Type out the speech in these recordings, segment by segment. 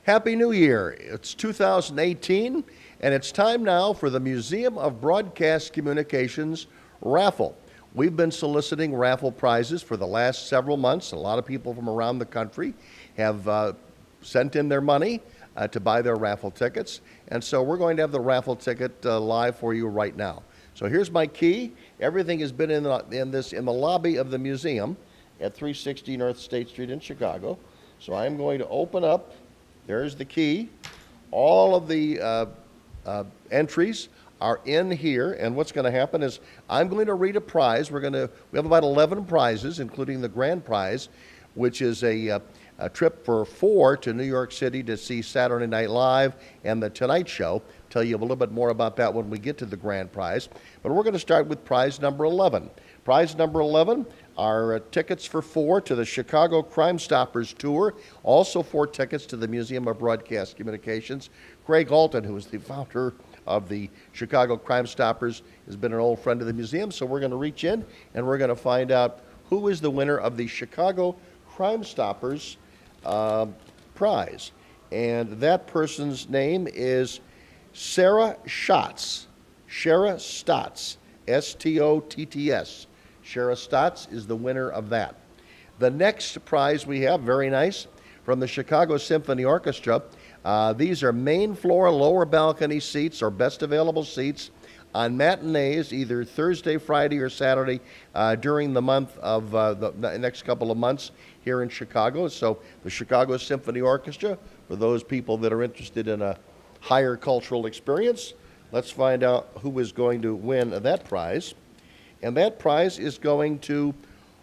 Happy New Year. It's 2018, and it's time now for the Museum of Broadcast Communications raffle. We've been soliciting raffle prizes for the last several months. A lot of people from around the country have sent in their money to buy their raffle tickets, and so we're going to have the raffle ticket live for you right now. So here's my key. Everything has been in the lobby of the museum at 360 North State Street in Chicago. So I'm going to open up. There's the key. All of the entries are in here, and what's going to happen is I'm going to read a prize. We have about 11 prizes, including the grand prize, which is a trip for 4 to New York City to see Saturday Night Live and The Tonight Show. Tell you a little bit more about that when we get to the grand prize. But we're going to start with prize number 11. Prize number 11 are tickets for 4 to the Chicago Crime Stoppers Tour, also 4 tickets to the Museum of Broadcast Communications. Craig Alton, who is the founder of the Chicago Crime Stoppers, has been an old friend of the museum, so we're going to reach in and we're going to find out who is the winner of the Chicago Crime Stoppers prize. And that person's name is Sarah Schatz. Shara Stotts, S-T-O-T-T-S. Shara Stotts is the winner of that. The next prize we have, very nice, from the Chicago Symphony Orchestra. These are main floor, lower balcony seats, or best available seats on matinees, either Thursday, Friday, or Saturday during the month of the next couple of months here in Chicago. So the Chicago Symphony Orchestra, for those people that are interested in a higher cultural experience. Let's find out who is going to win that prize. And that prize is going to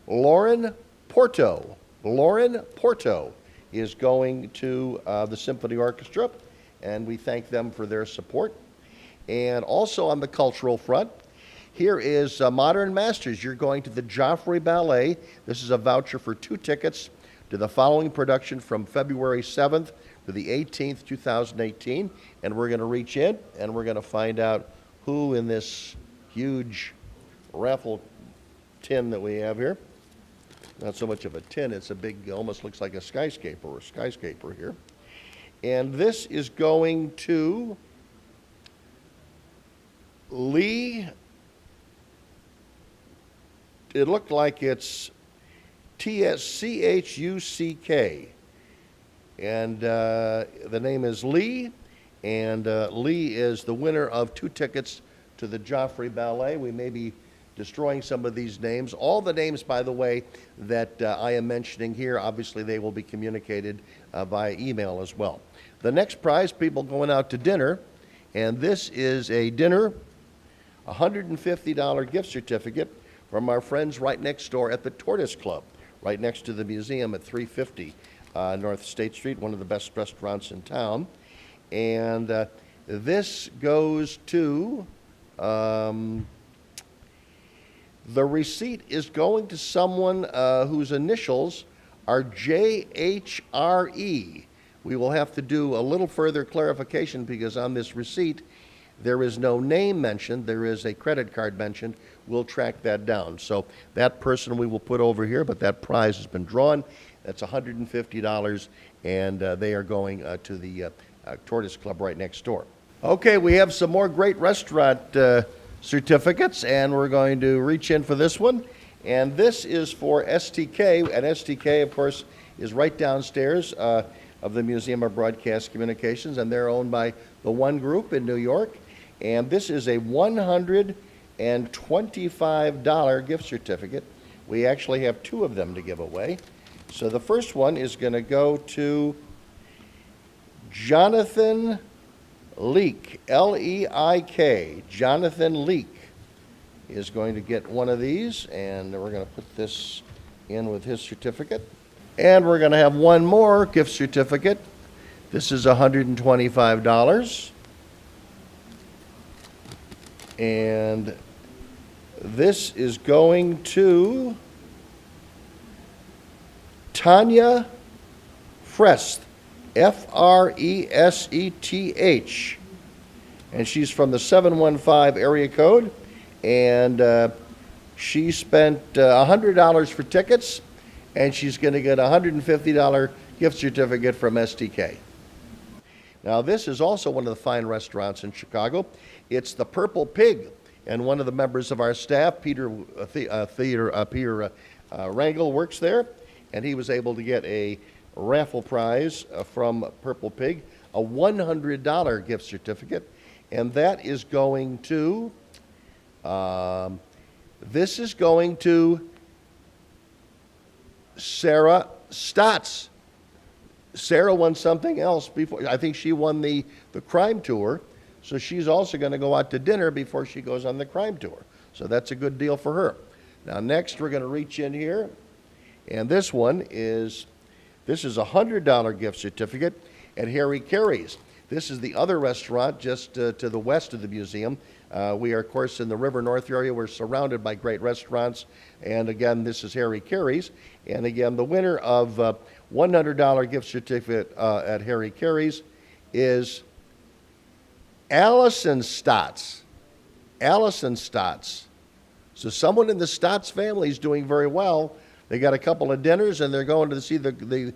Lauren Porto. Lauren Porto is going to the Symphony Orchestra, and we thank them for their support. And also on the cultural front, here is Modern Masters. You're going to the Joffrey Ballet. This is a voucher for 2 tickets to the following production from February 7th to the 18th, 2018. And we're going to reach in and we're going to find out who in this huge raffle tin that we have here. Not so much of a tin, it's a big, almost looks like a skyscraper here. And this is going to Lee. It looked like it's T-S-C-H-U-C-K. And the name is Lee, and Lee is the winner of 2 tickets to the Joffrey Ballet. We may be destroying some of these names. All the names, by the way, that I am mentioning here, obviously they will be communicated via email as well. The next prize, people going out to dinner, and this is a dinner, $150 gift certificate from our friends right next door at the Tortoise Club, right next to the museum at 350 North State Street, one of the best restaurants in town. And this goes to, the receipt is going to someone whose initials are JHRE. We will have to do a little further clarification because on this receipt, there is no name mentioned. There is a credit card mentioned. We'll track that down. So that person we will put over here, but that prize has been drawn. That's $150, and they are going to the Tortoise Club right next door. Okay, we have some more great restaurant certificates, and we're going to reach in for this one. And this is for STK, and STK, of course, is right downstairs of the Museum of Broadcast Communications, and they're owned by the One Group in New York. And this is a $125 gift certificate. We actually have 2 of them to give away. So the first one is going to go to Jonathan Leak, L-E-I-K. Jonathan Leak is going to get one of these, and we're going to put this in with his certificate. And we're going to have one more gift certificate. This is $125. And this is going to Tanya Frest, F-R-E-S-E-T-H. And she's from the 715 area code. And she spent $100 for tickets, and she's going to get a $150 gift certificate from STK. Now, this is also one of the fine restaurants in Chicago. It's the Purple Pig, and one of the members of our staff, Peter Rangel, works there, and he was able to get a raffle prize from Purple Pig, a $100 gift certificate, and that is going to, this is going to Sarah Stotts. Sarah won something else before. I think she won the crime tour, so she's also going to go out to dinner before she goes on the crime tour. So that's a good deal for her. Now, next we're going to reach in here, and this is a $100 gift certificate at Harry Carey's. This is the other restaurant just to the west of the museum. We are, of course, in the River North area. We're surrounded by great restaurants. And again, this is Harry Carey's. And again, the winner of $100 gift certificate at Harry Carey's is Allison Stotts. Allison Stotts. So someone in the Stotts family is doing very well. They got a couple of dinners, and they're going to see the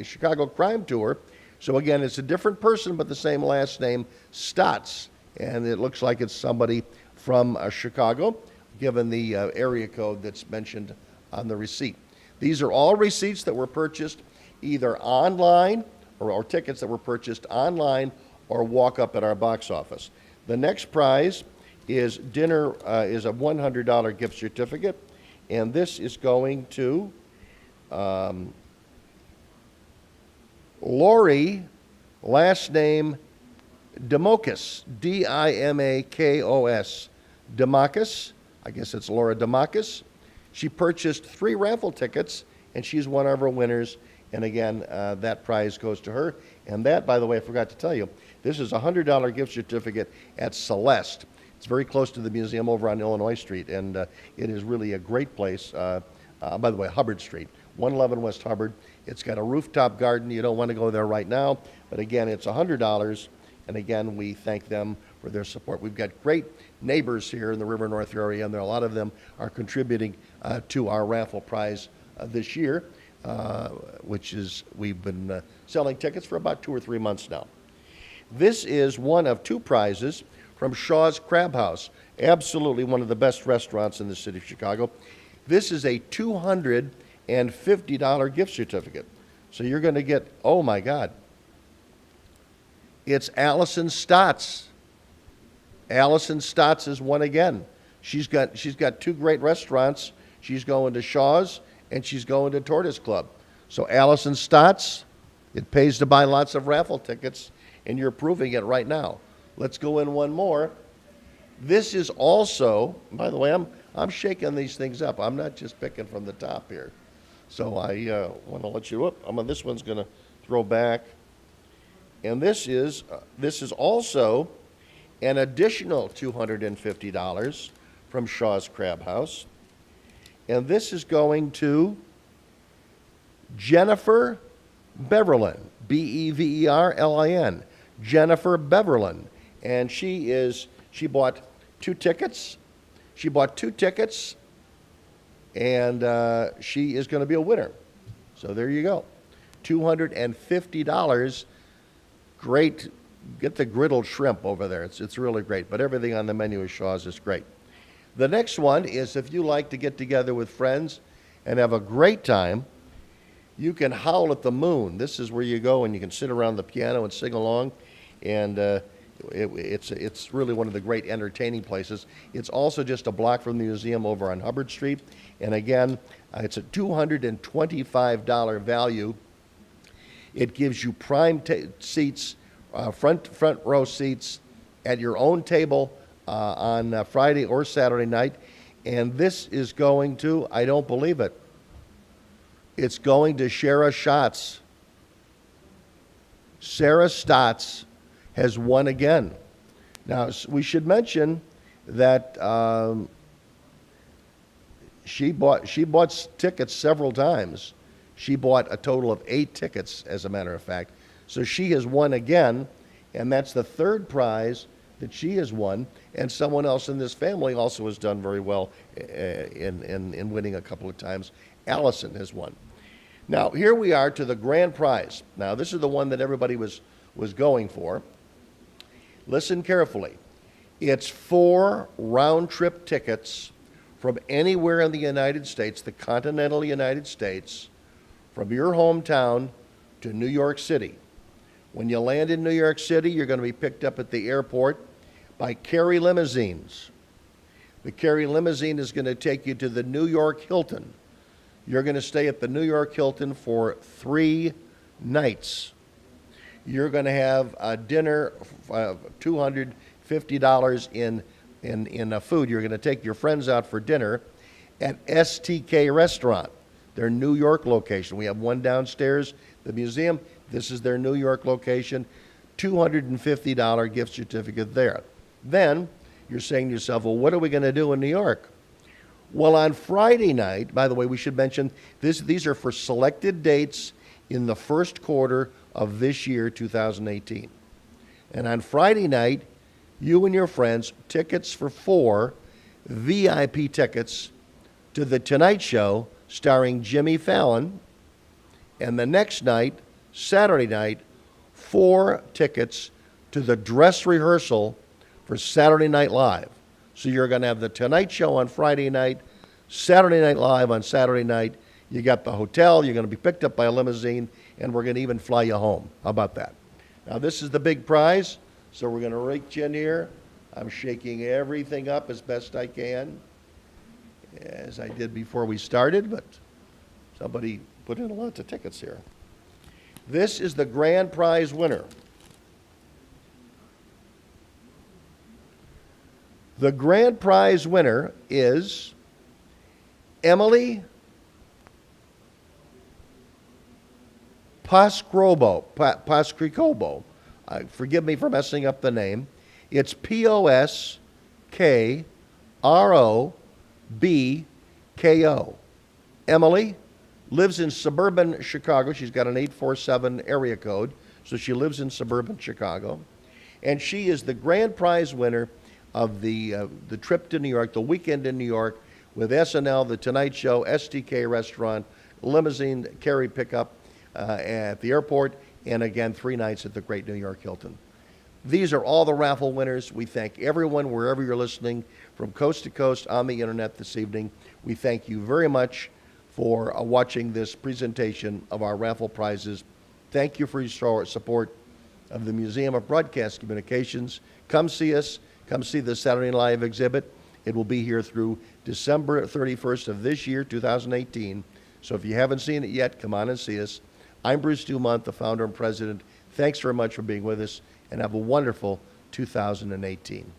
Chicago Crime Tour. So again, it's a different person, but the same last name, Stotts. And it looks like it's somebody from Chicago, given the area code that's mentioned on the receipt. These are all receipts that were purchased either online or tickets that were purchased online or walk up at our box office. The next prize is is a $100 gift certificate, and this is going to Lori, last name Demakos, Dimakos, Demakos. I guess it's Laura Demakos. She purchased 3 raffle tickets, and she's one of our winners. And again, that prize goes to her. And that, by the way, I forgot to tell you, this is a $100 gift certificate at Celeste. It's very close to the museum over on Illinois Street, and it is really a great place. By the way, Hubbard Street, 111 West Hubbard. It's got a rooftop garden. You don't want to go there right now, but again, it's $100. And again, we thank them for their support. We've got great neighbors here in the River North area, and a lot of them are contributing to our raffle prize this year, which is, we've been selling tickets for about 2 or 3 months now. This is one of 2 prizes from Shaw's Crab House, absolutely one of the best restaurants in the city of Chicago. This is a $250 gift certificate. So you're going to get, oh my God, it's Allison Stotts. Allison Stotts is one again. She's got 2 great restaurants. She's going to Shaw's and she's going to Tortoise Club. So Allison Stotts, it pays to buy lots of raffle tickets, and you're proving it right now. Let's go in one more. This is also, by the way, I'm shaking these things up. I'm not just picking from the top here. So I want to let you up. This one's going to throw back. And this is also an additional $250 from Shaw's Crab House. And this is going to Jennifer Beverlin, Beverlin, Jennifer Beverlin. And she bought 2 tickets. She bought 2 tickets, and she is going to be a winner. So there you go. $250. Great. Get the griddled shrimp over there. It's really great. But everything on the menu at Shaw's is great. The next one is, if you like to get together with friends and have a great time, you can howl at the moon. This is where you go and you can sit around the piano and sing along, and it's really one of the great entertaining places. It's also just a block from the museum over on Hubbard Street, and again, it's a $225 value. It gives you prime seats, front row seats at your own table on Friday or Saturday night. And this is going to, I don't believe it, it's going to Sarah Stotts. Sarah Stotts has won again. Now, we should mention that she bought tickets several times. She bought a total of 8 tickets, as a matter of fact. So she has won again, and that's the 3rd prize that she has won. And someone else in this family also has done very well in winning a couple of times. Allison has won. Now, here we are to the grand prize. Now, this is the one that everybody was was going for. Listen carefully. It's 4 round-trip tickets from anywhere in the United States, the continental United States, from your hometown to New York City. When you land in New York City, you're going to be picked up at the airport by Kerry Limousines. The Kerry Limousine is going to take you to the New York Hilton. You're going to stay at the New York Hilton for 3 nights. You're going to have a dinner, $250 in food. You're going to take your friends out for dinner at STK Restaurant, their New York location. We have one downstairs, the museum. This is their New York location. $250 gift certificate there. Then you're saying to yourself, well, what are we going to do in New York? Well, on Friday night, by the way, we should mention these are for selected dates in the first quarter of this year, 2018. And on Friday night, you and your friends, tickets for 4 VIP tickets to The Tonight Show starring Jimmy Fallon. And the next night, Saturday night, 4 tickets to the dress rehearsal for Saturday Night Live. So you're going to have The Tonight Show on Friday night, Saturday Night Live on Saturday night. You got the hotel, you're going to be picked up by a limousine, and we're going to even fly you home. How about that? Now, this is the big prize, so we're going to reach in here. I'm shaking everything up as best I can, as I did before we started, but somebody put in lots of tickets here. This is the grand prize winner. The grand prize winner is Emily Poscricobo. Forgive me for messing up the name. It's Poskrobko. Emily lives in suburban Chicago. She's got an 847 area code, so she lives in suburban Chicago. And she is the grand prize winner of the trip to New York, the weekend in New York, with SNL, The Tonight Show, STK Restaurant, limousine, carry pickup at the airport, and again, 3 nights at the great New York Hilton. These are all the raffle winners. We thank everyone wherever you're listening from coast to coast on the internet this evening. We thank you very much for watching this presentation of our raffle prizes. Thank you for your support of the Museum of Broadcast Communications. Come see us. Come see the Saturday Night Live exhibit. It will be here through December 31st of this year, 2018. So if you haven't seen it yet, come on and see us. I'm Bruce DuMont, the founder and president. Thanks very much for being with us, and have a wonderful 2018.